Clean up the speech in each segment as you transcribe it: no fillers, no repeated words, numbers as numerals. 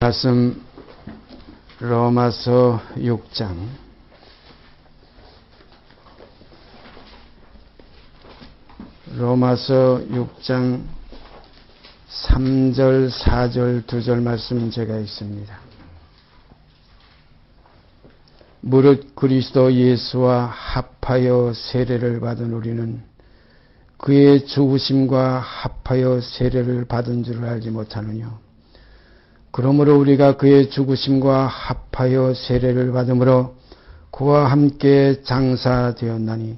말씀 로마서 6장 로마서 6장 3절 4절 2절 말씀 제가 읽습니다. 무릇 그리스도 예수와 합하여 세례를 받은 우리는 그의 죽으심과 합하여 세례를 받은 줄을 알지 못하느냐. 그러므로 우리가 그의 죽으심과 합하여 세례를 받음으로 그와 함께 장사되었나니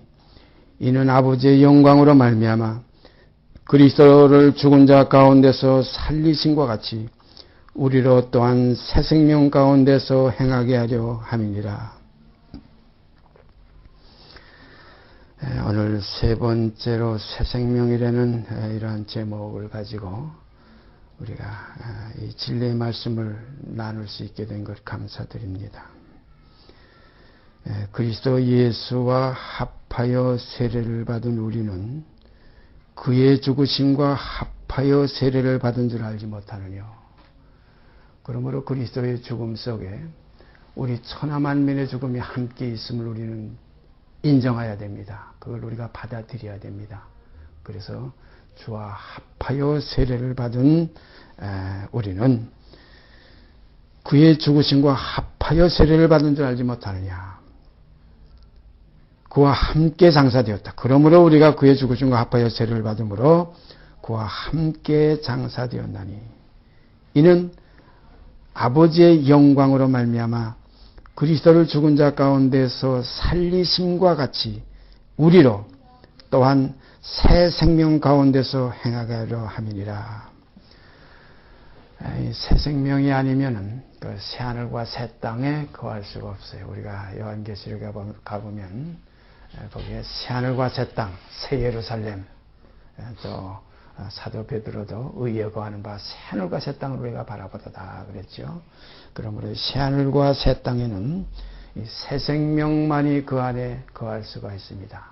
이는 아버지의 영광으로 말미암아 그리스도를 죽은 자 가운데서 살리심과 같이 우리로 또한 새 생명 가운데서 행하게 하려 함이니라. 오늘 세 번째로 새 생명이라는 이러한 제목을 가지고 우리가 이 진리의 말씀을 나눌 수 있게 된 것 감사드립니다. 그리스도 예수와 합하여 세례를 받은 우리는 그의 죽으심과 합하여 세례를 받은 줄 알지 못하느냐. 그러므로 그리스도의 죽음 속에 우리 천하만민의 죽음이 함께 있음을 우리는 인정해야 됩니다. 그걸 우리가 받아들여야 됩니다. 그래서 주와 합하여 세례를 받은 우리는 그의 죽으심과 합하여 세례를 받은 줄 알지 못하느냐. 그와 함께 장사되었다. 그러므로 우리가 그의 죽으심과 합하여 세례를 받음으로 그와 함께 장사되었나니 이는 아버지의 영광으로 말미암아 그리스도를 죽은 자 가운데서 살리심과 같이 우리로 또한 새 생명 가운데서 행하게 하려 함이니라. 새 생명이 아니면은 그 새 하늘과 새 땅에 거할 수가 없어요. 우리가 요한계시록에 가보면 거기에 새 하늘과 새 땅, 새 예루살렘, 또 사도 베드로도 의에 거하는 바 새 하늘과 새 땅을 우리가 바라보다 그랬죠. 그러므로 새 하늘과 새 땅에는 이 새 생명만이 그 안에 거할 수가 있습니다.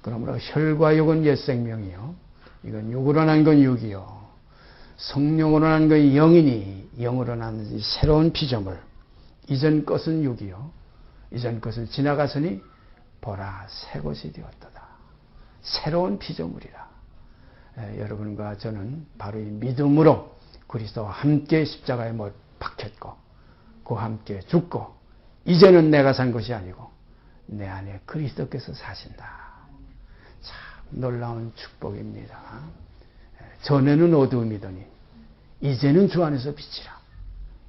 그러므로 혈과 육은 옛 생명이요. 이건 육으로 난 건 육이요. 성령으로 난 건 영이니 영으로 난 새로운 피조물. 이전 것은 육이요. 이전 것은 지나갔으니 보라 새 것이 되었도다. 새로운 피조물이라. 여러분과 저는 바로 이 믿음으로 그리스도와 함께 십자가에 못 박혔고 그와 함께 죽고 이제는 내가 산 것이 아니고 내 안에 그리스도께서 사신다. 참 놀라운 축복입니다. 전에는 어두움이더니 이제는 주 안에서 빛이라.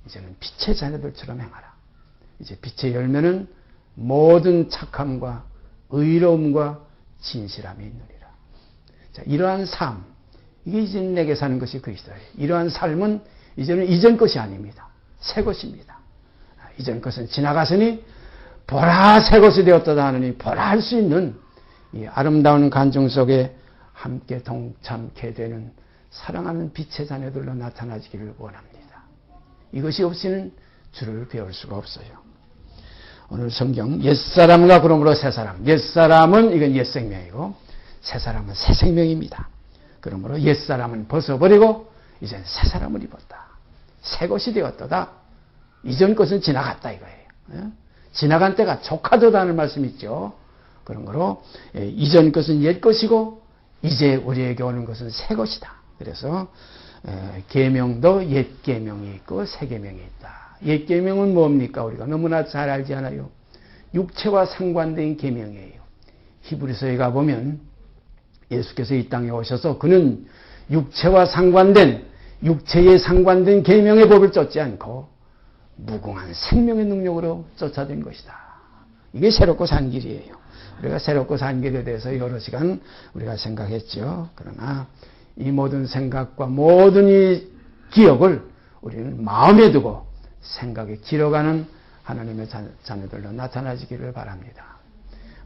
이제는 빛의 자녀들처럼 행하라. 이제 빛의 열매는 모든 착함과 의로움과 진실함이 있느니라. 자, 이러한 삶, 이게 이제 내게 사는 것이 그리스도예요. 이러한 삶은 이제는 이전 것이 아닙니다. 새 것입니다. 이전 것은 지나갔으니 보라 새 것이 되었다 하느니 보라 할 수 있는 이 아름다운 간증 속에 함께 동참케 되는 사랑하는 빛의 자녀들로 나타나기를 원합니다. 이것이 없이는 주를 배울 수가 없어요. 오늘 성경 옛사람과 그러므로 새사람. 옛사람은 이건 옛생명이고 새사람은 새생명입니다. 그러므로 옛사람은 벗어버리고 이젠 새사람을 입었다. 새 것이 되었다. 이전 것은 지나갔다 이거예요. 지나간 때가 족하도다는 말씀이 있죠. 그런 거로 이전 것은 옛 것이고 이제 우리에게 오는 것은 새 것이다. 그래서 계명도 옛 계명이 있고 새 계명이 있다. 옛 계명은 뭡니까? 우리가 너무나 잘 알지 않아요. 육체와 상관된 계명이에요. 히브리서에 가보면 예수께서 이 땅에 오셔서 그는 육체와 상관된 육체에 상관된 계명의 법을 쫓지 않고 무궁한 생명의 능력으로 쫓아낸 것이다. 이게 새롭고 산 길이에요. 우리가 새롭고 산 길에 대해서 여러 시간 우리가 생각했죠. 그러나 이 모든 생각과 모든 이 기억을 우리는 마음에 두고 생각에 길어가는 하나님의 자녀들로 나타나시기를 바랍니다.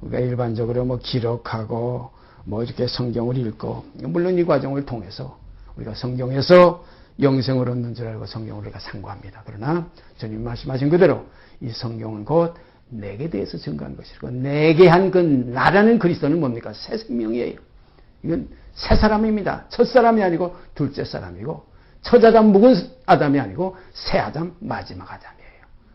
우리가 일반적으로 기록하고 이렇게 성경을 읽고 물론 이 과정을 통해서 우리가 성경에서 영생을 얻는 줄 알고 성경을 우리가 상고합니다. 그러나 주님 말씀하신 그대로 이 성경은 곧 내게 대해서 증거한 것이고 내게 한 그 나라는 그리스도는 뭡니까? 새 생명이에요. 이건 새 사람입니다. 첫 사람이 아니고 둘째 사람이고 첫아담 묵은 아담이 아니고 새 아담 마지막 아담이에요.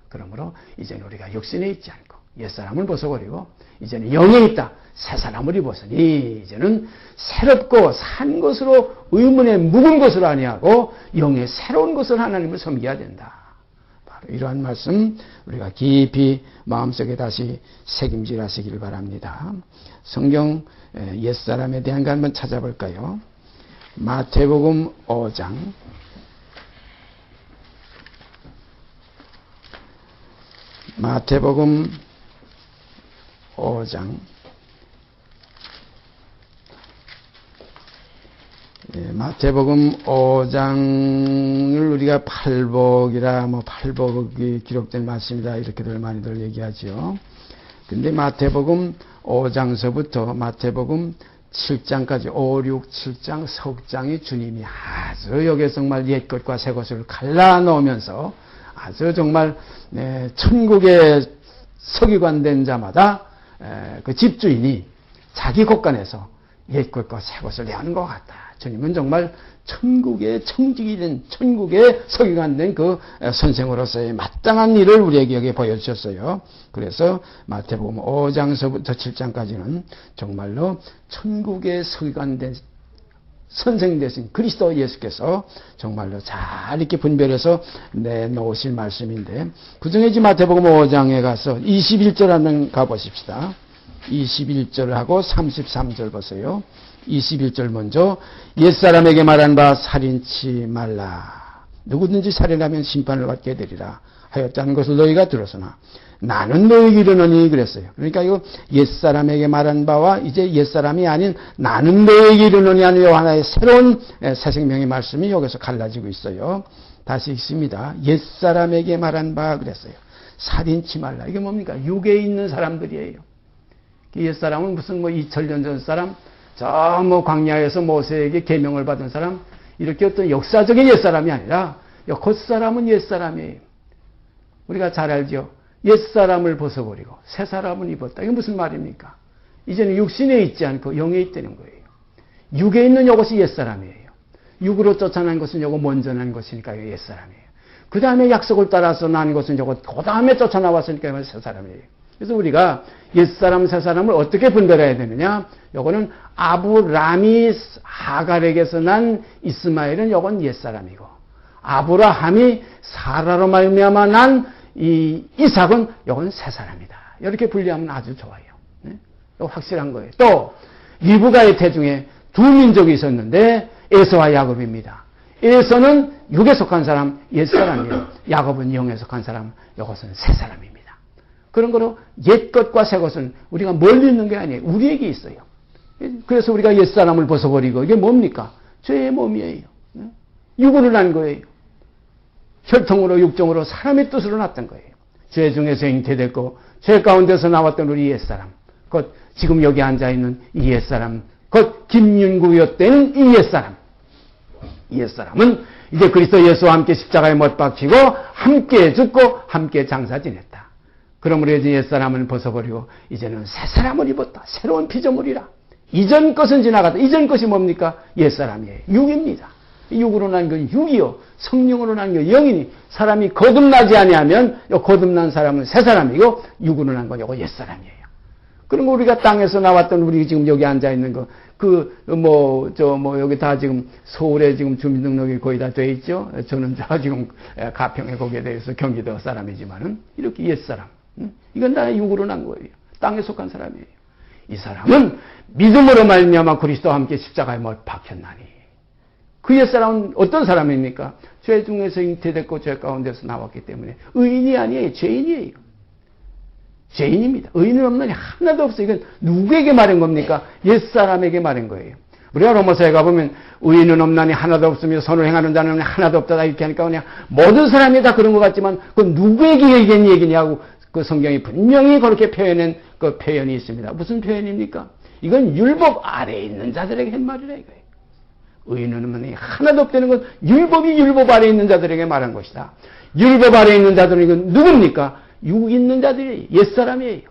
그러므로 이제는 우리가 육신에 있지 않고 옛사람을 벗어버리고 이제는 영에 있다. 새 사람을 입었으니 이제는 새롭고 산 것으로 의문에 묵은 것으로 아니하고 영의 새로운 것을 하나님을 섬겨야 된다. 바로 이러한 말씀 우리가 깊이 마음속에 다시 새김질하시길 바랍니다. 성경 옛사람에 대한 거 한번 찾아볼까요? 마태복음 5장 마태복음 5장 마태복음 5장을 우리가 팔복이라 팔복이 기록된 말씀이다 이렇게들 많이들 얘기하죠. 근데 마태복음 5장서부터 마태복음 7장까지 5, 6, 7장 석장이 주님이 아주 여기서 정말 옛것과 새것을 갈라놓으면서 아주 정말 천국의 서기관된 자마다 그 집주인이 자기 곳간에서 옛것과 새것을 내하는 것 같다. 주님은 정말 천국의 청직이 된 천국의 서기관 된 그 선생으로서의 마땅한 일을 우리에게 여기 보여주셨어요. 그래서 마태복음 5장서부터 7장까지는 정말로 천국의 서기관 된 선생 되신 그리스도 예수께서 정말로 잘 이렇게 분별해서 내놓으실 말씀인데 그중에 이제 마태복음 5장에 가서 21절 한번 가보십시다. 21절하고 33절 보세요. 21절 먼저 옛사람에게 말한 바 살인치 말라. 누구든지 살인하면 심판을 받게 되리라 하였다는 것을 너희가 들었으나 나는 너희에게 이르노니 그랬어요. 그러니까 이거 옛사람에게 말한 바와 이제 옛사람이 아닌 나는 너희에게 이르노니 하는 하나의 새로운 새 생명의 말씀이 여기서 갈라지고 있어요. 다시 읽습니다. 옛사람에게 말한 바 그랬어요. 살인치 말라. 이게 뭡니까? 육에 있는 사람들이에요. 옛사람은 무슨 2000년 전 사람, 저 광야에서 모세에게 계명을 받은 사람, 이렇게 어떤 역사적인 옛사람이 아니라 겉사람은 옛사람이에요. 우리가 잘 알죠. 옛사람을 벗어버리고 새 사람을 입었다. 이게 무슨 말입니까? 이제는 육신에 있지 않고 영에 있다는 거예요. 육에 있는 이것이 옛사람이에요. 육으로 쫓아난 것은 이거 먼저 난 것이니까 이게 옛사람이에요. 그 다음에 약속을 따라서 난 것은 이거 그 다음에 쫓아나왔으니까 이건 새 사람이에요. 그래서 우리가 옛사람, 새사람을 어떻게 분별해야 되느냐? 요거는 아브람이 하갈에게서 난 이스마엘은 요건 옛사람이고 아브라함이 사라로 말미암아 난 이 이삭은 요건 새사람이다. 이렇게 분리하면 아주 좋아요. 네? 이거 확실한 거예요. 또 리브가의 태중에 두 민족이 있었는데 에서와 야곱입니다. 에서는 육에 속한 사람, 옛사람이에요. 야곱은 영에 속한 사람, 이것은 새사람입니다. 그런 거로 옛것과 새것은 우리가 멀리 있는 게 아니에요. 우리에게 있어요. 그래서 우리가 옛사람을 벗어버리고 이게 뭡니까? 죄의 몸이에요. 육으로 난 거예요. 혈통으로 육정으로 사람의 뜻으로 났던 거예요. 죄 중에서 잉태됐고 죄 가운데서 나왔던 우리 옛사람, 곧 지금 여기 앉아있는 이 옛사람, 곧 김윤구였다는 이 옛사람. 옛사람은 이제 그리스도 예수와 함께 십자가에 못 박히고 함께 죽고 함께 장사 지냈다. 그러므로 이제 옛사람을 벗어버리고 이제는 새사람을 입었다. 새로운 피조물이라. 이전 것은 지나갔다. 이전 것이 뭡니까? 옛사람이에요. 육입니다. 육으로 난 건 육이요. 성령으로 난 건 영이니 사람이 거듭나지 아니하면 거듭난 사람은 새사람이고 육으로 난 건 이거 옛사람이에요. 그리고 우리가 땅에서 나왔던 우리 지금 여기 앉아있는 거 여기 다 지금 서울에 지금 주민등록이 거의 다 돼 있죠. 저는 지금 가평에 거기에 대해서 경기도 사람이지만은 이렇게 옛사람. 이건 다 육으로 난 거예요. 땅에 속한 사람이에요. 이 사람은 믿음으로 말미암아 그리스도와 함께 십자가에 못 박혔나니. 그 옛사람은 어떤 사람입니까? 죄 중에서 잉태됐고 죄 가운데서 나왔기 때문에 의인이 아니에요. 죄인이에요. 죄인입니다. 의인은 없느니 하나도 없어요. 이건 누구에게 말한 겁니까? 옛사람에게 말한 거예요. 우리가 로마서에 가보면 의인은 없나니 하나도 없으며 선을 행하는 자는 하나도 없다 이렇게 하니까 그냥 모든 사람이 다 그런 것 같지만 그건 누구에게 얘기한 얘기냐고 그 성경이 분명히 그렇게 표현한 그 표현이 있습니다. 무슨 표현입니까? 이건 율법 아래에 있는 자들에게 한 말이라 이거예요. 의인은 없나니 하나도 없다는 건 율법이 율법 아래에 있는 자들에게 말한 것이다. 율법 아래에 있는 자들은 이건 누굽니까? 육 있는 자들이에요. 옛사람이에요.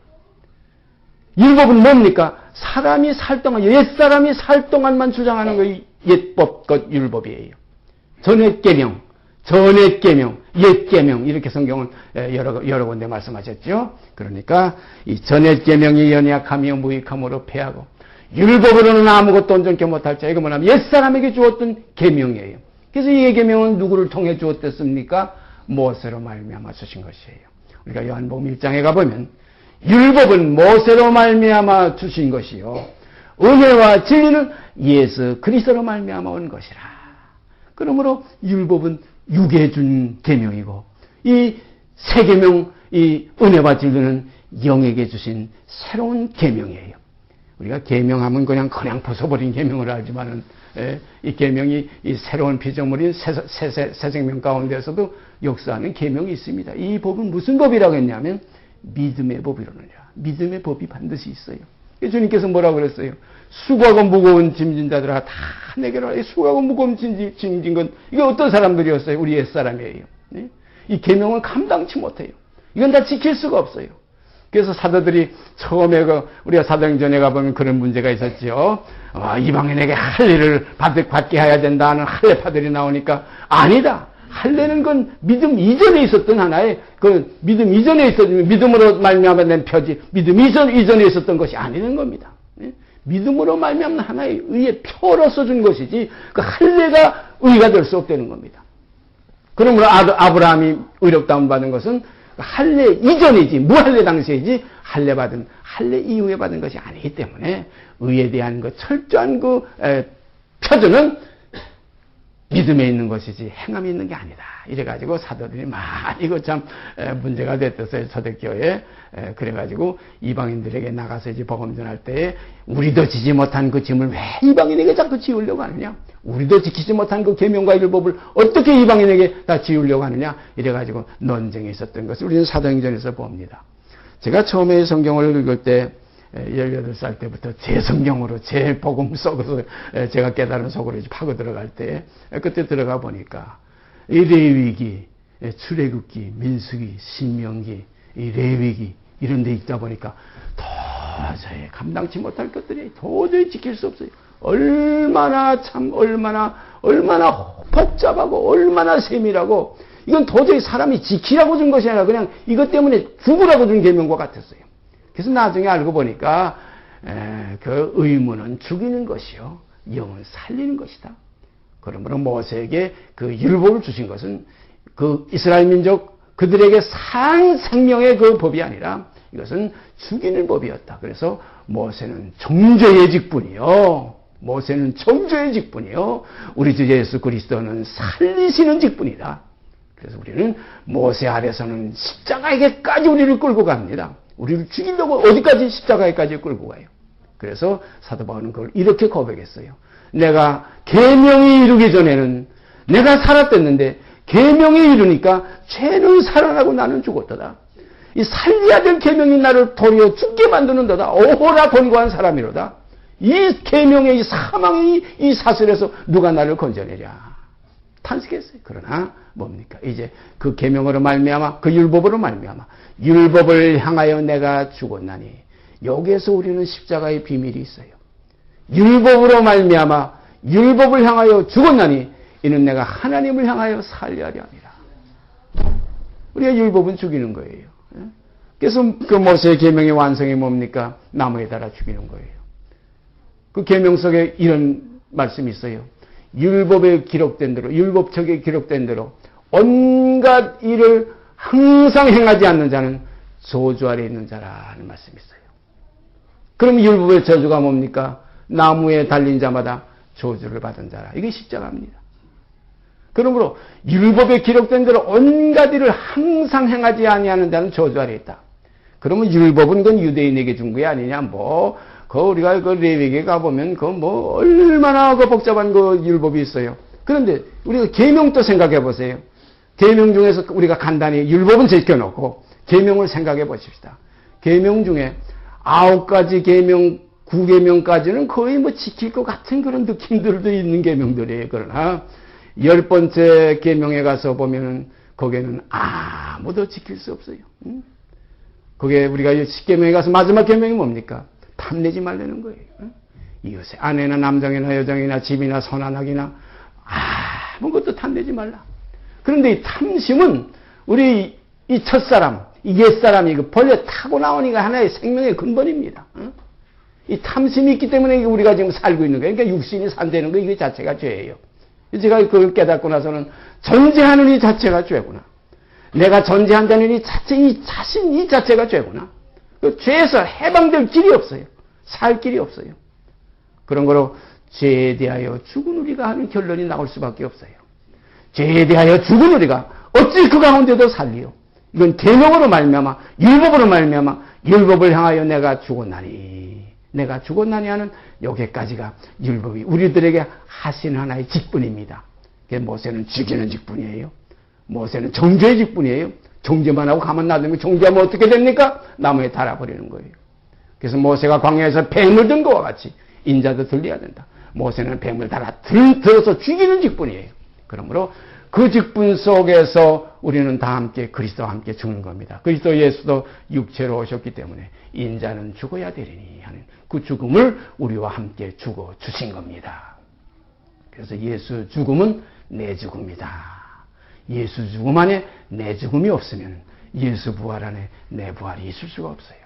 율법은 뭡니까? 사람이 살 동안, 옛사람이 살 동안만 주장하는 거 옛법, 것 율법이에요. 전옛 계명, 전옛 계명, 옛 계명 이렇게 성경은 여러 군데 말씀하셨죠. 그러니까 이 전옛 계명이 연약하며 무익함으로 패하고 율법으로는 아무것도 온전케 못할 자. 이거 뭐냐면 옛사람에게 주었던 계명이에요. 그래서 이 계명은 누구를 통해 주었댔습니까? 모세로 말미암아 주신 것이에요. 우리가 요한복음 1장에 가보면 율법은 모세로 말미암아 주신 것이요 은혜와 진리는 예수 그리스도로 말미암아 온 것이라. 그러므로 율법은 육에 준 계명이고 이 새 계명, 이 은혜와 진리는 영에게 주신 새로운 계명이에요. 우리가 계명하면 그냥 부숴버린 계명을 알지만은 이 계명이 이 새로운 피조물인 새 생명 가운데서도 역사하는 계명이 있습니다. 이 법은 무슨 법이라고 했냐면 믿음의 법이로느냐. 믿음의 법이 반드시 있어요. 주님께서 뭐라고 그랬어요? 수고하고 무거운 짐진 자들아 다 내게로 와라. 수고하고 무거운 짐진 건 이게 어떤 사람들이었어요? 우리 옛사람이에요. 이 계명을 감당치 못해요. 이건 다 지킬 수가 없어요. 그래서 사도들이 처음에 우리가 사도행전에 가보면 그런 문제가 있었죠. 이방인에게 할례를 받게 해야 된다는 할례파들이 나오니까 아니다. 할례는 건 믿음 이전에 있었던 하나의 믿음 이전에 있었던 믿음으로 말미암아 낸 표지 믿음 이전에 있었던 것이 아니는 겁니다. 믿음으로 말미암는 하나의 의의 표로서 준 것이지 그 할례가 의가 될 수 없다는 겁니다. 그러므로 아브라함이 의롭다함 받은 것은 할례 이전이지 무할례 당시이지 할례 이후에 받은 것이 아니기 때문에 의에 대한 철저한 표준은 믿음에 있는 것이지 행함이 있는 게 아니다. 이래가지고 사도들이 많이 참 문제가 됐었어요. 초대교회에. 그래가지고 이방인들에게 나가서 이제 복음 전할 때에 우리도 지지 못한 그 짐을 왜 이방인에게 자꾸 지우려고 하느냐? 우리도 지키지 못한 그 계명과 율법을 어떻게 이방인에게 다 지우려고 하느냐? 이래가지고 논쟁이 있었던 것을 우리는 사도행전에서 봅니다. 제가 처음에 성경을 읽을 때 18살 때부터 제 성경으로 제 복음 속에서 제가 깨달은 속으로 파고 들어갈 때 그때 들어가 보니까 이 레위기, 출애굽기, 민수기, 신명기, 이 레위기 이런 데 있다 보니까 도저히 감당치 못할 것들이 도저히 지킬 수 없어요. 얼마나 복잡하고 얼마나 세밀하고 이건 도저히 사람이 지키라고 준 것이 아니라 그냥 이것 때문에 죽으라고 준 계명과 같았어요. 그래서 나중에 알고 보니까 그 의무는 죽이는 것이요 영은 살리는 것이다. 그러므로 모세에게 그 율법을 주신 것은 그 이스라엘 민족 그들에게 산 생명의 그 법이 아니라 이것은 죽이는 법이었다. 그래서 모세는 정죄의 직분이요. 우리 주 예수 그리스도는 살리시는 직분이다. 그래서 우리는 모세 아래서는 십자가에게까지 우리를 끌고 갑니다. 우리를 죽이려고 어디까지 십자가에까지 끌고 가요. 그래서 사도 바울은 그걸 이렇게 고백했어요. 내가 계명이 이루기 전에는 내가 살았댔는데 계명이 이루니까 죄는 살아나고 나는 죽었도다. 이 살려야 될 계명이 나를 도리어 죽게 만드는도다. 오호라 권고한 사람이로다. 이 계명의 이 사망의 이 사슬에서 누가 나를 건져내랴. 탄식했어요. 그러나 뭡니까? 이제 그 계명으로 말미암아 그 율법으로 말미암아 율법을 향하여 내가 죽었나니 여기에서 우리는 십자가의 비밀이 있어요. 율법으로 말미암아 율법을 향하여 죽었나니 이는 내가 하나님을 향하여 살려하려 함이라. 우리가 율법은 죽이는 거예요. 그래서 그 모세의 계명의 완성이 뭡니까? 나무에 달아 죽이는 거예요. 그 계명 속에 이런 말씀이 있어요. 율법에 기록된 대로, 율법책에 기록된 대로 온갖 일을 항상 행하지 않는 자는 저주 아래 있는 자라는 말씀이 있어요. 그럼 율법의 저주가 뭡니까? 나무에 달린 자마다 저주를 받은 자라. 이게 십자가입니다. 그러므로 율법에 기록된 대로 온갖 일을 항상 행하지 아니하는 자는 저주 아래 있다. 그러면 율법은 그건 유대인에게 준 게 아니냐? 우리가 그 레위기에 가보면 얼마나 복잡한 그 율법이 있어요. 그런데 우리가 계명도 생각해 보세요. 계명 중에서 우리가 간단히 율법은 제껴놓고 계명을 생각해 보십시다. 계명 중에 9가지 계명, 9계명까지는 거의 지킬 것 같은 그런 느낌들도 있는 계명들이에요. 그러나 10번째 계명에 가서 보면은 거기에는 아무도 지킬 수 없어요. 그게 우리가 10계명에 가서 마지막 계명이 뭡니까? 탐내지 말라는 거예요. 이것에 아내나 남장이나 여장이나 집이나 선한악이나 아무것도 탐내지 말라. 그런데 이 탐심은 우리 이 첫사람, 이 옛사람이 본래 타고 나오니까 하나의 생명의 근본입니다. 이 탐심이 있기 때문에 우리가 지금 살고 있는 거예요. 그러니까 육신이 산다는 거 이거 자체가 죄예요. 제가 그걸 깨닫고 나서는 존재하는 이 자체가 죄구나. 내가 존재한다는 이 자체, 이 자신 이 자체가 죄구나. 그 죄에서 해방될 길이 없어요. 살 길이 없어요. 그런 거로 죄에 대하여 죽은 우리가 하는 결론이 나올 수밖에 없어요. 죄에 대하여 죽은 우리가 어찌 그 가운데도 살리요. 이건 계명으로 말미암아 율법으로 말미암아 율법을 향하여 내가 죽었나니 하는 여기까지가 율법이 우리들에게 하신 하나의 직분입니다. 모세는 죽이는 직분이에요. 모세는 정죄의 직분이에요. 정죄만 하고 가만 놔두면 정죄하면 어떻게 됩니까? 나무에 달아버리는 거예요. 그래서 모세가 광야에서 뱀을 든 것과 같이 인자도 들려야 된다. 모세는 뱀을 들어서 죽이는 직분이에요. 그러므로 그 직분 속에서 우리는 다 함께 그리스도와 함께 죽는 겁니다. 그리스도 예수도 육체로 오셨기 때문에 인자는 죽어야 되리니 하는 그 죽음을 우리와 함께 죽어 주신 겁니다. 그래서 예수 죽음은 내 죽음이다. 예수 죽음 안에 내 죽음이 없으면 예수 부활 안에 내 부활이 있을 수가 없어요.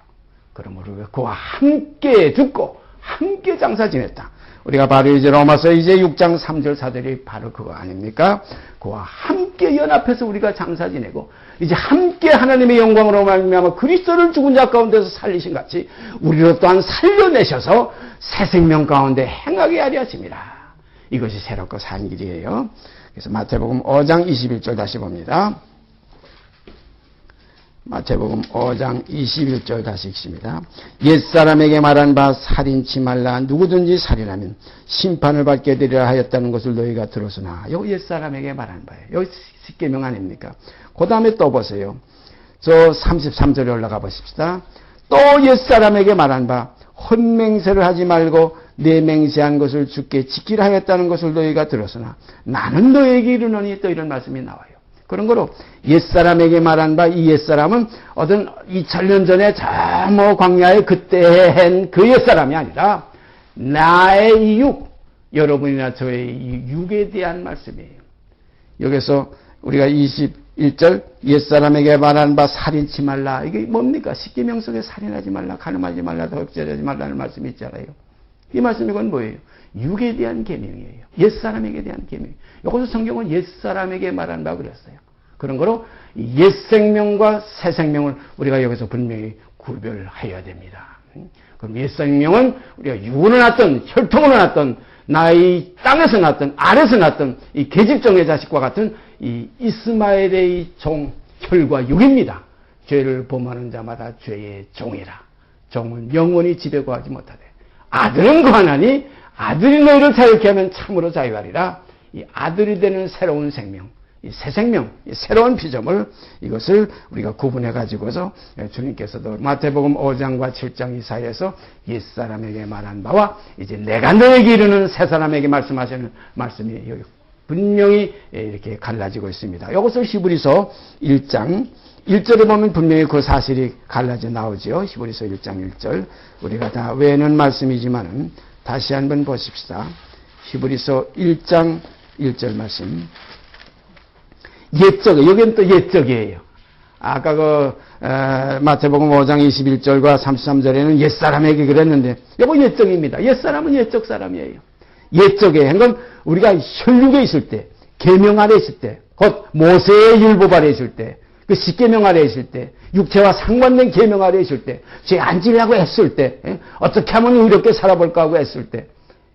그러므로 우리가 그와 함께 죽고 함께 장사 지냈다. 우리가 바로 이제 로마서 이제 6장 3절 4절이 바로 그거 아닙니까? 그와 함께 연합해서 우리가 장사 지내고 이제 함께 하나님의 영광으로 말미암아 그리스도를 죽은 자 가운데서 살리신 같이 우리로 또한 살려내셔서 새 생명 가운데 행하게 하려 하심이라. 이것이 새롭고 산 길이에요. 그래서 마태복음 5장 21절 다시 봅니다. 마태복음 5장 21절 다시 읽습니다. 옛사람에게 말한 바 살인치 말라. 누구든지 살인하면 심판을 받게 되리라 하였다는 것을 너희가 들었으나. 요 옛사람에게 말한 바예요. 여기 십계명 아닙니까? 그 다음에 또 보세요. 저 33절에 올라가 보십시다. 또 옛사람에게 말한 바 혼맹세를 하지 말고 내 맹세한 것을 주께 지키라 하였다는 것을 너희가 들었으나 나는 너희에게 이르노니 또 이런 말씀이 나와요. 그런 거로 옛사람에게 말한 바 이 옛사람은 어떤 2000년 전에 저 뭐 광야에 그때 한 그 옛사람이 아니라 나의 이 육, 여러분이나 저의 이 육에 대한 말씀이에요. 여기서 우리가 21절 옛사람에게 말한 바 살인치 말라. 이게 뭡니까? 십계명 속에 살인하지 말라, 간음하지 말라, 도둑질하지 말라는 말씀이 있잖아요. 이 말씀 이건 뭐예요? 육에 대한 계명이에요. 옛사람에게 대한 계명. 여기서 성경은 옛사람에게 말한 바 그랬어요. 그런 거로 옛생명과 새생명을 우리가 여기서 분명히 구별해야 됩니다. 그럼 옛생명은 우리가 육으로 났던 혈통으로 났던 나의 땅에서 났던 아래에서 났던 이 계집종의 자식과 같은 이 이스마엘의 종 혈과 육입니다. 죄를 범하는 자마다 죄의 종이라. 종은 영원히 집에 거하지 못하되 아들은 거하나니 아들이 너희를 자유케 하면 참으로 자유하리라. 이 아들이 되는 새로운 생명, 이 새 생명, 이 새로운 피조물, 이것을 우리가 구분해 가지고서 주님께서도 마태복음 5장과 7장 이 사이에서 옛사람에게 말한 바와 이제 내가 너에게 이르는 새 사람에게 말씀하시는 말씀이 여기 분명히 이렇게 갈라지고 있습니다. 이것을 히브리서 1장 1절에 보면 분명히 그 사실이 갈라져 나오죠. 히브리서 1장 1절. 우리가 다 외는 말씀이지만은 다시 한번 보십시다. 히브리서 1장 1절 말씀. 옛적, 여기는 또 옛적이에요. 아까 마태복음 5장 21절과 33절에는 옛사람에게 그랬는데, 이거 옛적입니다. 옛사람은 옛적 사람이에요. 옛적에 한 건 우리가 혈육에 있을 때, 계명 아래 있을 때, 곧 모세의 율법 아래 있을 때, 그 십계명 아래 있을 때, 육체와 상관된 계명 아래 있을 때, 죄 안 지려고 했을 때, 어떻게 하면 의롭게 살아볼까 하고 했을 때,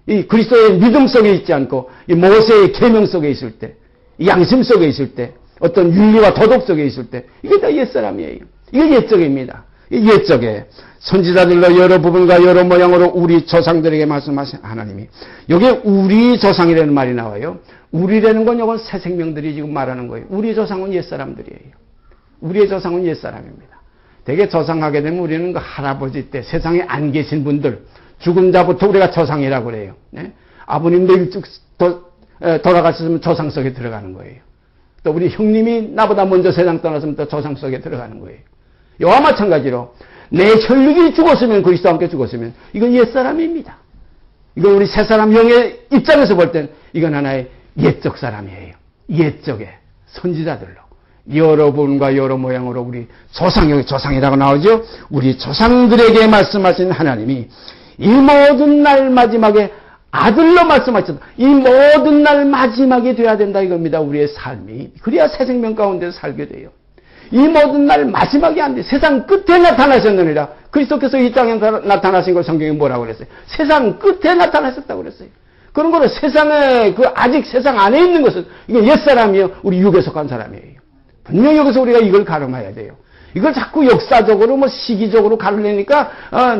이 그리스도의 믿음 속에 있지 않고 이 모세의 계명 속에 있을 때, 이 양심 속에 있을 때, 어떤 윤리와 도덕 속에 있을 때, 이게 다 옛사람이에요. 이게 옛적입니다. 옛적에 선지자들로 여러 부분과 여러 모양으로 우리 조상들에게 말씀하신 하나님이, 여기에 우리 조상이라는 말이 나와요. 우리라는 건 이건 새 생명들이 지금 말하는 거예요. 우리 조상은 옛사람들이에요. 우리의 조상은 옛사람입니다. 대개 조상하게 되면 우리는 그 할아버지 때 세상에 안 계신 분들, 죽은 자부터 우리가 조상이라고 그래요. 네? 아버님도 일찍 돌아가셨으면 조상 속에 들어가는 거예요. 또 우리 형님이 나보다 먼저 세상 떠났으면 또 조상 속에 들어가는 거예요. 이와 마찬가지로 내 혈육이 죽었으면, 그리스도와 함께 죽었으면 이건 옛사람입니다. 이건 우리 새사람 영의 입장에서 볼 땐 이건 하나의 옛적 사람이에요. 옛적의 선지자들로 여러 분과 여러 모양으로 우리 여기 조상이라고 나오죠. 우리 조상들에게 말씀하신 하나님이 이 모든 날 마지막에 아들로 말씀하셨다. 이 모든 날 마지막이 돼야 된다 이겁니다. 우리의 삶이. 그래야 새 생명 가운데 살게 돼요. 이 모든 날 마지막이 안 돼. 세상 끝에 나타나셨느니라. 그리스도께서 이 땅에 나타나신 걸 성경이 뭐라고 그랬어요? 세상 끝에 나타나셨다고 그랬어요. 그런 거로 세상에 아직 세상 안에 있는 것은 이게 옛사람이요. 우리 육에 속한 사람이에요. 분명히 여기서 우리가 이걸 가름해야 돼요. 이걸 자꾸 역사적으로 시기적으로 가르려니까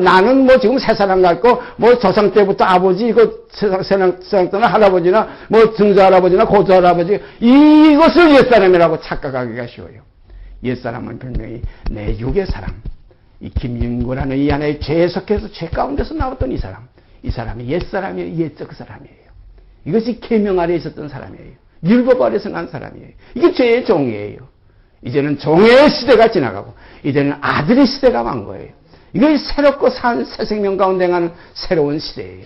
나는 지금 새 사람 같고 조상 때부터 아버지 이거 세상 때는 할아버지나 증조 할아버지나 고조 할아버지 이것을 옛사람이라고 착각하기가 쉬워요. 옛사람은 분명히 내 육의 사람, 이 김윤구라는 이 안에 죄에 속해서 죄 가운데서 나왔던 이 사람이 옛사람이에요. 옛적 사람이에요. 이것이 계명 아래 있었던 사람이에요. 율법 아래서 난 사람이에요. 이게 죄의 종이에요. 이제는 종의 시대가 지나가고 이제는 아들의 시대가 온 거예요. 이게 새롭고 산 새 생명 가운데 가는 새로운 시대예요.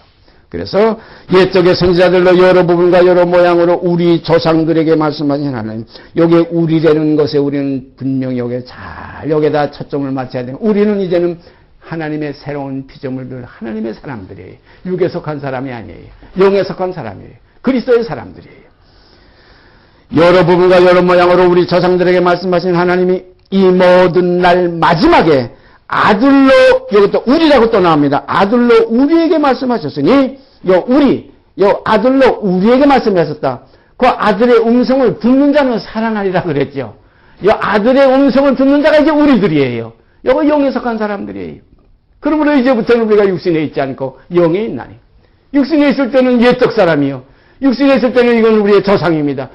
그래서 옛적의 선지자들로 여러 부분과 여러 모양으로 우리 조상들에게 말씀하신 하나님, 여기에 우리라는 것에 우리는 분명히 여기에다 초점을 맞춰야 돼요. 우리는 이제는 하나님의 새로운 피조물들, 하나님의 사람들이에요. 육에 속한 사람이 아니에요. 영에 속한 사람이에요. 그리스도의 사람들이에요. 여러 부분과 여러 모양으로 우리 조상들에게 말씀하신 하나님이 이 모든 날 마지막에 아들로, 이것도 우리라고 또 나옵니다. 아들로 우리에게 말씀하셨으니, 아들로 우리에게 말씀하셨다. 그 아들의 음성을 듣는 자는 살아나리라 그랬죠. 이 아들의 음성을 듣는 자가 이제 우리들이에요. 이거 영에 속한 사람들이에요. 그러므로 이제부터는 우리가 육신에 있지 않고 영에 있나니. 육신에 있을 때는 옛적 사람이요. 육신에 있을 때는 이건 우리의 조상입니다.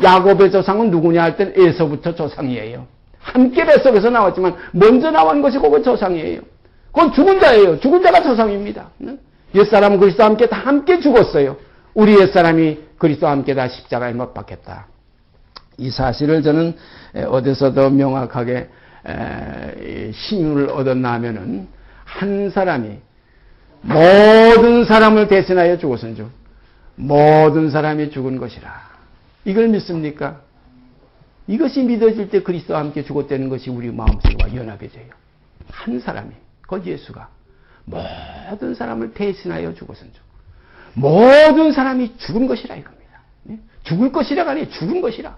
야곱의 조상은 누구냐 할 때는 에서부터 조상이에요. 함께 뱃속에서 나왔지만 먼저 나온 것이 그건 조상이에요. 그건 죽은 자예요. 죽은 자가 조상입니다. 옛사람은 그리스도와 함께 다 함께 죽었어요. 우리 옛사람이 그리스도와 함께 다 십자가에 못 박혔다. 이 사실을 저는 어디서도 명확하게 신유를 얻었나 하면은 한 사람이 모든 사람을 대신하여 죽었은 줄 모든 사람이 죽은 것이라. 이걸 믿습니까? 이것이 믿어질 때 그리스도와 함께 죽었다는 것이 우리 마음속과 연합해져요. 한 사람이, 그 예수가 모든 사람을 대신하여 죽었은 줄 모든 사람이 죽은 것이라 이겁니다. 죽을 것이라가 아니에요. 죽은 것이라.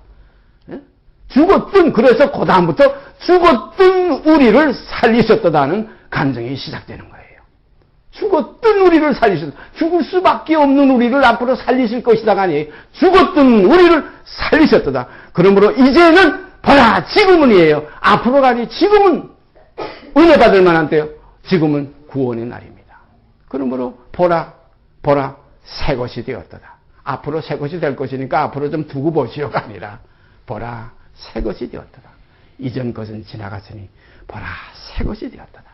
죽었든 그래서 그 다음부터 죽었든 우리를 살리셨다는 간증이 시작되는 거예요. 죽었든 우리를 살리셨다. 죽을 수밖에 없는 우리를 앞으로 살리실 것이다가 아니에요. 죽었든 우리를 살리셨다. 그러므로 이제는 보라 지금은이에요. 앞으로가 아니 지금은 은혜 받을 만한 때요. 지금은 구원의 날입니다. 그러므로 보라 새 것이 되었다. 앞으로 새 것이 될 것이니까 앞으로 좀 두고 보시오가 아니라 보라 새 것이 되었다. 이전 것은 지나갔으니 보라 새 것이 되었다.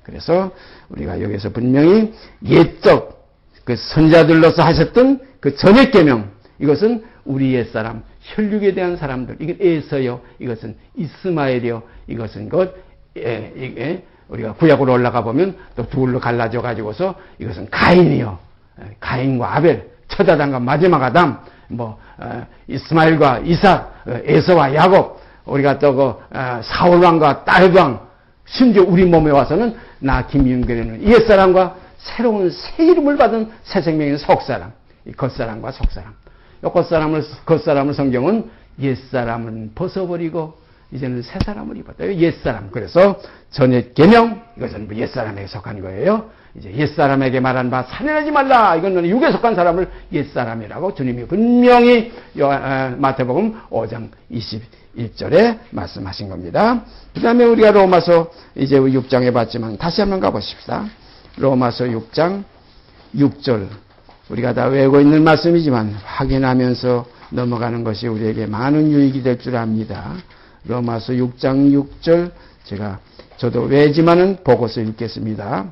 그래서 우리가 여기서 분명히 옛적 그 선자들로서 하셨던 그 전액 계명, 이것은 우리 옛사람, 혈육에 대한 사람들, 이건 에서요, 이것은 이스마엘이요, 이것은 우리가 구약으로 올라가 보면 또 둘로 갈라져 가지고서 이것은 가인이요, 가인과 아벨, 첫 아담과 마지막 아담, 이스마엘과 이삭, 에서와 야곱, 우리가 또 사울 왕과 다윗 왕, 심지어 우리 몸에 와서는 나 김윤결에는 옛사람과 새로운 새 이름을 받은 새 생명인 속사람, 이 겉사람과 속사람. 이 겉사람을 성경은 옛사람은 벗어버리고 이제는 새 사람을 입었다. 옛사람. 그래서 전옛 계명, 이것은 옛사람에게 속한 거예요. 이제 옛사람에게 말한 바 살인하지 말라. 이건 육에 속한 사람을 옛사람이라고 주님이 분명히 마태복음 5장 21절에 말씀하신 겁니다. 그 다음에 우리가 로마서 이제 6장에 봤지만 다시 한번 가보십시다. 로마서 6장 6절. 우리가 다 외우고 있는 말씀이지만 확인하면서 넘어가는 것이 우리에게 많은 유익이 될 줄 압니다. 로마서 6장 6절 저도 외지만은 보고서 읽겠습니다.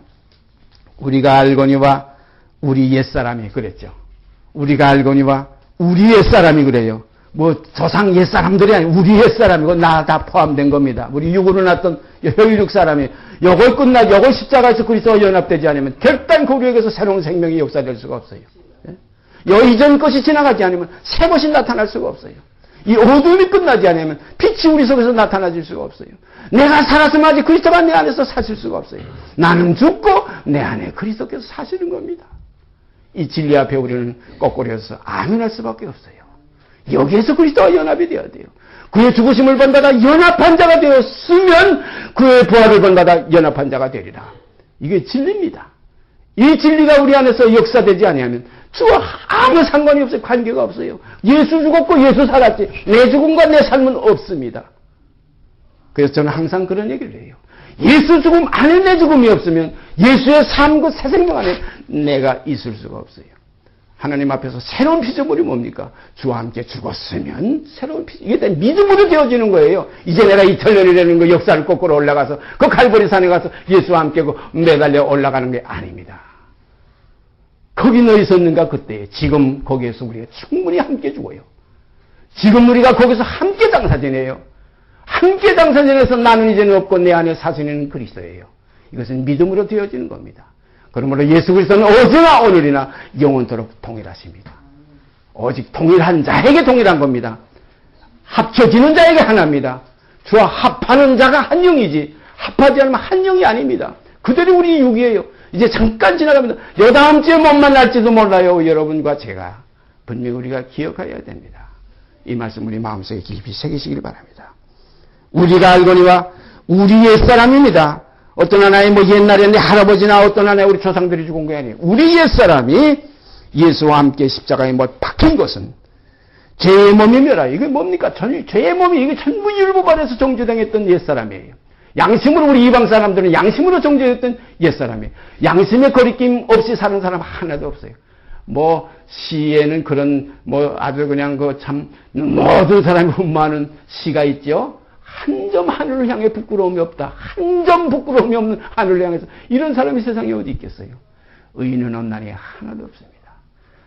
우리가 알거니와 우리 옛사람이 그랬죠. 우리가 알거니와 우리 옛사람이 그래요. 조상 옛사람들이 아니고 우리 옛사람이고 나 다 포함된 겁니다. 우리 육으로 났던 혈육 사람이 요걸 십자가에서 그리스도와 연합되지 않으면 결단 고려에서 새로운 생명이 역사될 수가 없어요. 이전 것이 지나가지 않으면 새 것이 나타날 수가 없어요. 이 어둠이 끝나지 않으면 빛이 우리 속에서 나타나질 수가 없어요. 내가 살았으면 아직 그리스도가 내 안에서 사실 수가 없어요. 나는 죽고 내 안에 그리스도께서 사시는 겁니다. 이 진리 앞에 우리는 거꾸로서 아멘할 수밖에 없어요. 여기에서 그리스도와 연합이 되어야 돼요. 그의 죽으심을 본받아 연합한 자가 되었으면 그의 부활을 본받아 연합한 자가 되리라. 이게 진리입니다. 이 진리가 우리 안에서 역사되지 아니하면 주와 아무 상관이 없어요. 관계가 없어요. 예수 죽었고 예수 살았지 내 죽음과 내 삶은 없습니다. 그래서 저는 항상 그런 얘기를 해요. 예수 죽음 안에 내 죽음이 없으면 예수의 삶 그 새 생명 안에 내가 있을 수가 없어요. 하나님 앞에서 새로운 피조물이 뭡니까? 주와 함께 죽었으면 새로운 피조물. 이게 믿음으로 되어지는 거예요. 이제 내가 이터널이라는 그 역사를 거꾸로 올라가서 그 갈보리 산에 가서 예수와 함께 그 매달려 올라가는 게 아닙니다. 거기 너 있었는가 그때. 지금 거기에서 우리가 충분히 함께 죽어요. 지금 우리가 거기서 함께 장사지내요. 함께 장사지내서 나는 이제는 없고 내 안에 사시는 그리스도예요. 이것은 믿음으로 되어지는 겁니다. 그러므로 예수 그리스도는 어제나 오늘이나 영원토록 동일하십니다. 오직 동일한 자에게 동일한 겁니다. 합쳐지는 자에게 하나입니다. 주와 합하는 자가 한 영이지 합하지 않으면 한 영이 아닙니다. 그대로 우리 육이에요. 이제 잠깐 지나갑니다. 다음 주에 못 만날지도 몰라요. 여러분과 제가. 분명히 우리가 기억해야 됩니다. 이 말씀 우리 마음속에 깊이 새기시길 바랍니다. 우리가 알거니와 우리 옛사람입니다. 어떤 하나의 옛날에 내 할아버지나 어떤 하나의 우리 조상들이 죽은 게 아니에요. 우리 옛사람이 예수와 함께 십자가에 못 박힌 것은 죄의 몸이며라. 이게 뭡니까? 죄의 몸이 이게 천부율법안에서 정죄당했던 옛사람이에요. 양심으로 우리 이방 사람들은 양심으로 정죄했던 옛사람이에요. 양심의 거리낌 없이 사는 사람 하나도 없어요. 시에는 그런 아주 그냥 참 모든 사람이 흠모하는 시가 있죠. 한 점 하늘을 향해 부끄러움이 없다. 한 점 부끄러움이 없는 하늘을 향해서 이런 사람이 세상에 어디 있겠어요. 의인은 없나니 하나도 없습니다.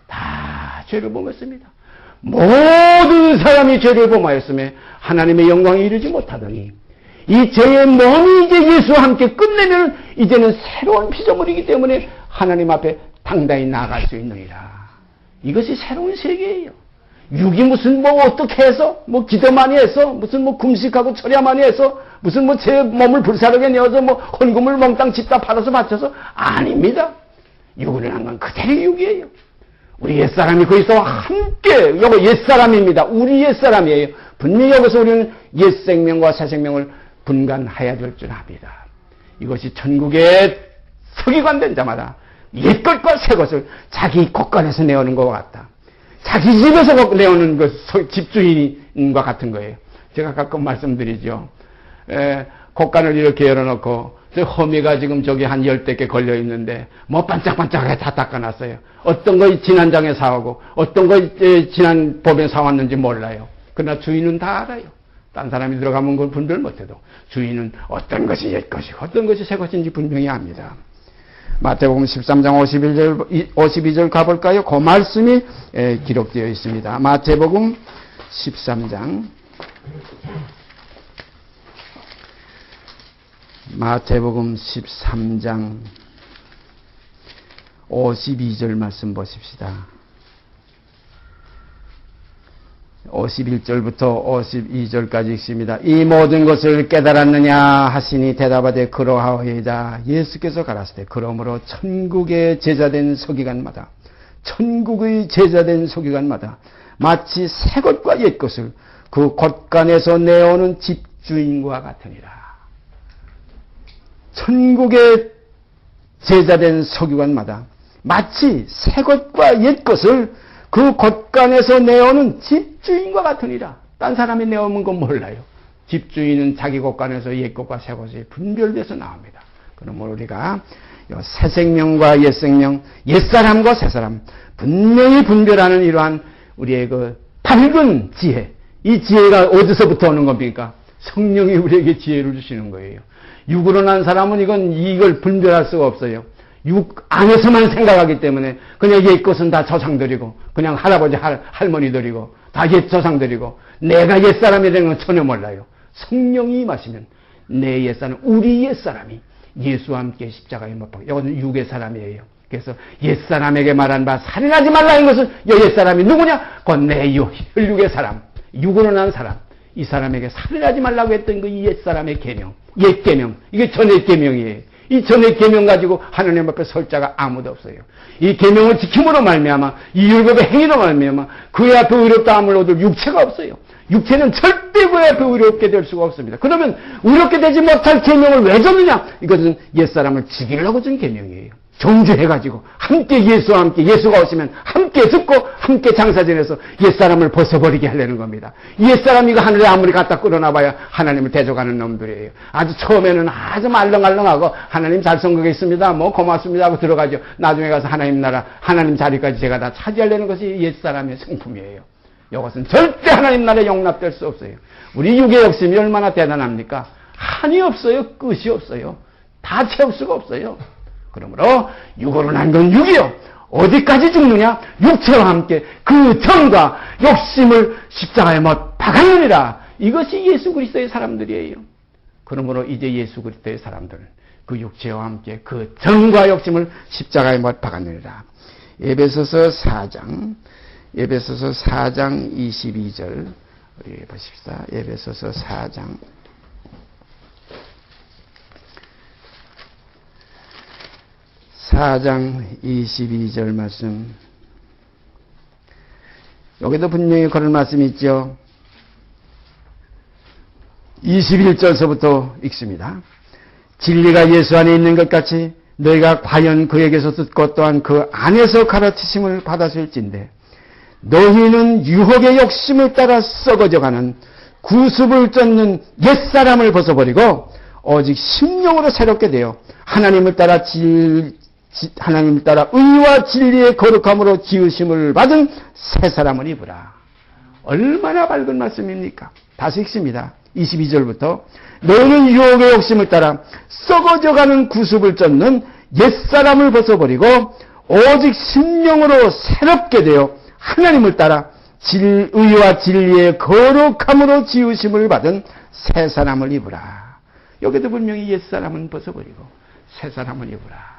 다 죄를 범했습니다. 모든 사람이 죄를 범하였음에 하나님의 영광에 이르지 못하더니 이 죄의 몸이 이제 예수와 함께 끝내면 이제는 새로운 피조물이기 때문에 하나님 앞에 당당히 나아갈 수 있느니라. 이것이 새로운 세계예요. 육이 무슨 어떻게 해서 기도 많이 해서 무슨 금식하고 철야 많이 해서 무슨 제 몸을 불사르게 내어서 헌금을 몽땅 집다 팔아서 바쳐서 아닙니다. 육은 한 건 그대로 육이에요. 우리 옛사람이 그리스도와 함께 이거 옛사람입니다. 우리 옛사람이에요. 분명히 여기서 우리는 옛생명과 새생명을 분간해야 될 줄 압니다. 이것이 천국에 서기관된 자마다 옛것과 새것을 자기 곳간에서 내오는 것과 같다. 자기 집에서 내오는 집주인과 같은 거예요. 제가 가끔 말씀드리죠. 곳간을 이렇게 열어놓고 허미가 지금 저기 한 10대 개 걸려 있는데 반짝반짝하게 다 닦아놨어요. 어떤 거 지난 장에 사오고 어떤 거 지난 봄에 사왔는지 몰라요. 그러나 주인은 다 알아요. 딴 사람이 들어가면 그걸 분별 못해도 주인은 어떤 것이 옛 것이고 어떤 것이 새 것인지 분명히 압니다. 마태복음 13장 52절 가볼까요? 그 말씀이 기록되어 있습니다. 마태복음 13장 52절 말씀 보십시다. 51절부터 52절까지 읽습니다. 이 모든 것을 깨달았느냐 하시니 대답하되 그러하오이다. 예수께서 가라사대 그러므로 천국의 제자된 서기관마다 마치 새 것과 옛 것을 그 곳간에서 내오는 집주인과 같으니라. 천국의 제자된 서기관마다 마치 새 것과 옛 것을 그 곳간에서 내오는 집주인과 같으니라. 딴 사람이 내오는 건 몰라요. 집주인은 자기 곳간에서 옛 것과 새 것이 분별돼서 나옵니다. 그러므로 우리가 새 생명과 옛 생명, 옛사람과 새사람 분명히 분별하는 이러한 우리의 그 밝은 지혜, 이 지혜가 어디서부터 오는 겁니까? 성령이 우리에게 지혜를 주시는 거예요. 육으로 난 사람은 이걸 분별할 수가 없어요. 육 안에서만 생각하기 때문에 그냥 옛 것은 다 조상들이고 그냥 할아버지 할머니들이고 다 옛 조상들이고 내가 옛사람이 되는 건 전혀 몰라요. 성령이 임하시면 내 옛사람, 우리 옛사람이 예수와 함께 십자가에 못 박혀. 이것은 육의 사람이에요. 그래서 옛사람에게 말한 바 살인하지 말라는 것은 옛사람이 누구냐? 곧 내 혈육의 사람, 육으로 난 사람. 이 사람에게 살인하지 말라고 했던 그 옛사람의 계명, 옛계명. 이게 전옛 계명이에요. 이 전옛 계명 가지고 하나님 앞에 설 자가 아무도 없어요. 이 계명을 지킴으로 말미암아 이 율법의 행위로 말미암아 그의 앞에 의롭다함을 얻을 육체가 없어요. 육체는 절대 그의 앞에 의롭게 될 수가 없습니다. 그러면 의롭게 되지 못할 계명을 왜 줬느냐? 이것은 옛사람을 죽이려고 준 계명이에요. 정죄해가지고 함께 예수와 함께 예수가 오시면 함께 듣고 함께 장사 지내서 옛사람을 벗어버리게 하려는 겁니다. 옛사람이 그 하늘에 아무리 갖다 끌어놔봐야 하나님을 대적하는 놈들이에요. 아주 처음에는 아주 말렁말렁하고 하나님 잘 선거겠습니다. 뭐 고맙습니다 하고 들어가죠. 나중에 가서 하나님 나라 하나님 자리까지 제가 다 차지하려는 것이 옛사람의 성품이에요. 이것은 절대 하나님 나라에 용납될 수 없어요. 우리 육의 욕심이 얼마나 대단합니까? 한이 없어요. 끝이 없어요. 다 채울 수가 없어요. 그러므로 육으로 난 건 육이요. 어디까지 죽느냐? 육체와 함께 그 정과 욕심을 십자가에 못 박았느니라. 이것이 예수 그리스도의 사람들이에요. 그러므로 이제 예수 그리스도의 사람들은 그 육체와 함께 그 정과 욕심을 십자가에 못 박았느니라. 에베소서 4장 22절 우리 보십시다. 에베소서 4장 22절 말씀. 여기도 분명히 그런 말씀이 있죠. 21절서부터 읽습니다. 진리가 예수 안에 있는 것 같이 너희가 과연 그에게서 듣고 또한 그 안에서 가르치심을 받았을진데 너희는 유혹의 욕심을 따라 썩어져가는 구습을 쫓는 옛사람을 벗어버리고 오직 심령으로 새롭게 되어 하나님을 따라 의와 진리의 거룩함으로 지으심을 받은 새 사람을 입으라. 얼마나 밝은 말씀입니까? 다시 읽습니다. 22절부터 너희는 유혹의 욕심을 따라 썩어져가는 구습을 쫓는 옛사람을 벗어버리고 오직 심령으로 새롭게 되어 하나님을 따라 의와 진리의 거룩함으로 지으심을 받은 새 사람을 입으라. 여기도 분명히 옛사람은 벗어버리고 새 사람을 입으라.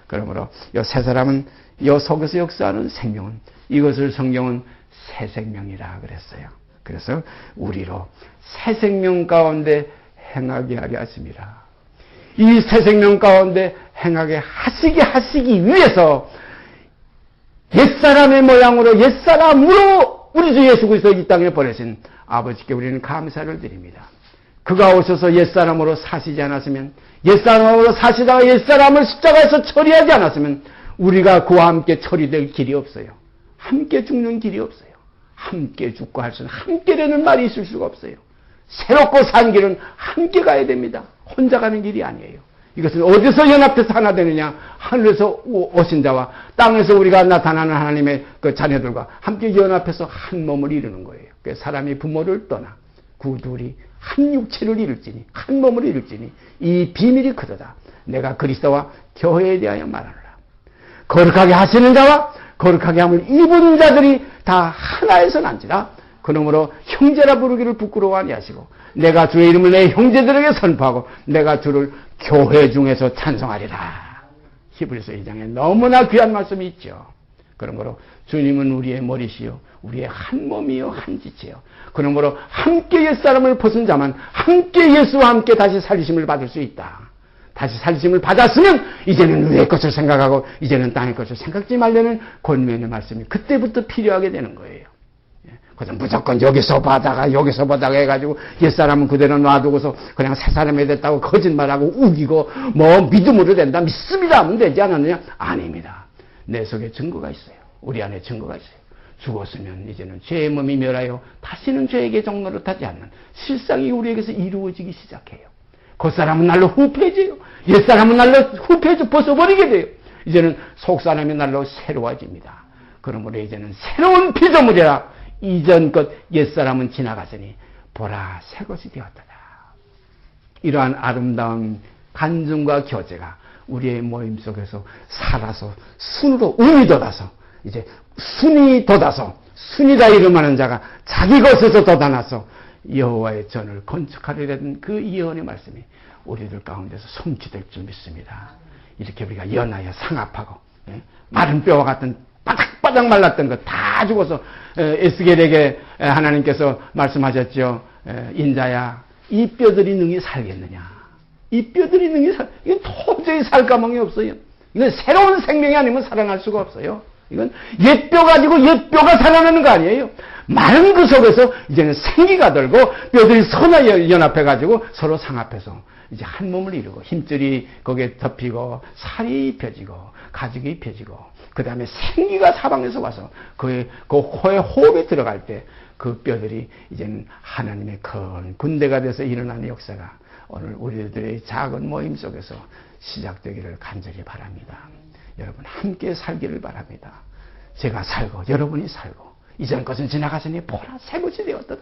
그러므로 이 새 사람은 이 속에서 역사하는 생명은 이것을 성경은 새 생명이라 그랬어요. 그래서 우리로 새 생명 가운데 행하게 하려 하십니다. 이 새 생명 가운데 행하게 하시기 위해서 옛사람의 모양으로 옛사람으로 우리 주 예수 그리스도 이 땅에 보내신 아버지께 우리는 감사를 드립니다. 그가 오셔서 옛사람으로 사시지 않았으면 옛사람으로 사시다가 옛사람을 십자가에서 처리하지 않았으면 우리가 그와 함께 처리될 길이 없어요. 함께 죽는 길이 없어요. 함께 죽고 할 수는 함께 되는 말이 있을 수가 없어요. 새롭고 산 길은 함께 가야 됩니다. 혼자 가는 길이 아니에요. 이것은 어디서 연합돼서 하나 되느냐? 하늘에서 오신 자와 땅에서 우리가 나타나는 하나님의 그 자녀들과 함께 연합해서 한 몸을 이루는 거예요. 그래서 사람이 부모를 떠나 그 둘이 한 육체를 이룰지니 한 몸을 이룰지니 이 비밀이 크도다. 내가 그리스도와 교회에 대하여 말하노라. 거룩하게 하시는 자와 거룩하게 함을 입은 자들이 다 하나에서 난지라. 그러므로 형제라 부르기를 부끄러워하지 하시고 내가 주의 이름을 내 형제들에게 선포하고 내가 주를 교회 중에서 찬송하리라. 히브리서 2장에 너무나 귀한 말씀이 있죠. 그러므로 주님은 우리의 머리시요 우리의 한 몸이요 한 지체요. 그러므로 함께 옛사람을 벗은 자만 함께 예수와 함께 다시 살리심을 받을 수 있다. 다시 살리심을 받았으면 이제는 위의 것을 생각하고 이제는 땅의 것을 생각지 말려는 권면의 말씀이 그때부터 필요하게 되는 거예요. 그래서 무조건 여기서 보다가 해가지고 옛사람은 그대로 놔두고서 그냥 새 사람이 됐다고 거짓말하고 우기고 뭐 믿음으로 된다 믿습니다 하면 되지 않았느냐? 아닙니다. 내 속에 증거가 있어요. 우리 안에 증거가 있어요. 죽었으면 이제는 죄의 몸이 멸하여 다시는 죄에게 종노릇하지 않는 실상이 우리에게서 이루어지기 시작해요. 겉사람은 날로 후패해져요. 옛사람은 날로 후패해져 벗어버리게 돼요. 이제는 속사람이 날로 새로워집니다. 그러므로 이제는 새로운 피조물이라 이전 것 옛사람은 지나갔으니 보라 새 것이 되었다. 이러한 아름다운 간증과 교제가 우리의 모임 속에서 살아서 순으로 운이 돋아서 이제 순이 돋아서 순이라 이름하는 자가 자기 것에서 돋아나서 여호와의 전을 건축하려는 그 예언의 말씀이 우리들 가운데서 성취될 줄 믿습니다. 이렇게 우리가 연하여 상합하고 마른 뼈와 같은 바닥바닥 말랐던 것 다 죽어서 에스겔에게 하나님께서 말씀하셨죠. 인자야, 이 뼈들이 능히 살겠느냐. 이 뼈들이 능히 이건 도저히 살 가망이 없어요. 이건 새로운 생명이 아니면 살아날 수가 없어요. 이건 옛 뼈 가지고 옛 뼈가 살아나는 거 아니에요. 마른 그 속에서 이제는 생기가 들고 뼈들이 서나 연합해가지고 서로 상합해서 이제 한 몸을 이루고 힘줄이 거기에 덮이고 살이 입혀지고 가죽이 입혀지고 그 다음에 생기가 사방에서 와서 그 코에 호흡이 들어갈 때 그 뼈들이 이제는 하나님의 큰 군대가 돼서 일어나는 역사가 오늘 우리들의 작은 모임 속에서 시작되기를 간절히 바랍니다. 여러분 함께 살기를 바랍니다. 제가 살고 여러분이 살고 이전 것은 지나가서니 보라 새 것이 되었도다.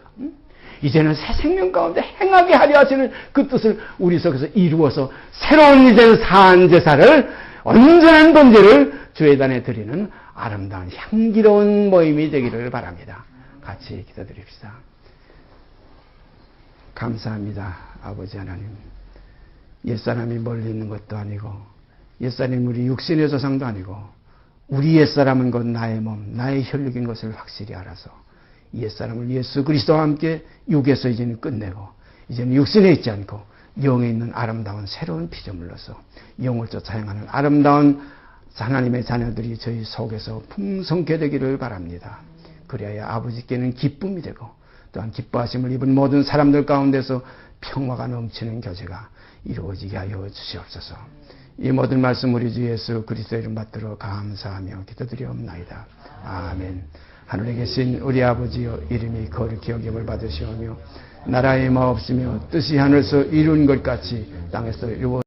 이제는 새 생명 가운데 행하게 하려 하시는 그 뜻을 우리 속에서 이루어서 새로운 이제는 사한 제사를 온전한 번제를 주회단에 드리는 아름다운 향기로운 모임이 되기를 바랍니다. 같이 기도드립시다. 감사합니다. 아버지 하나님. 옛사람이 멀리 있는 것도 아니고 옛사람이 우리 육신의 조상도 아니고 우리 옛사람은 곧 나의 몸, 나의 혈육인 것을 확실히 알아서 옛사람을 예수 그리스도와 함께 육에서 이제는 끝내고 이제는 육신에 있지 않고 영에 있는 아름다운 새로운 피조물로서 영을 쫓아 행하는 아름다운 하나님의 자녀들이 저희 속에서 풍성케 되기를 바랍니다. 그래야 아버지께는 기쁨이 되고 또한 기뻐하심을 입은 모든 사람들 가운데서 평화가 넘치는 교제가 이루어지게 하여 주시옵소서. 이 모든 말씀 우리 주 예수 그리스도의 이름 받들어 감사하며 기도드리옵나이다. 아멘. 하늘에 계신 우리 아버지여 이름이 거룩히 여김을 받으시오며 나라의 마옵시며 뜻이 하늘에서 이룬 것 같이 땅에서 이루어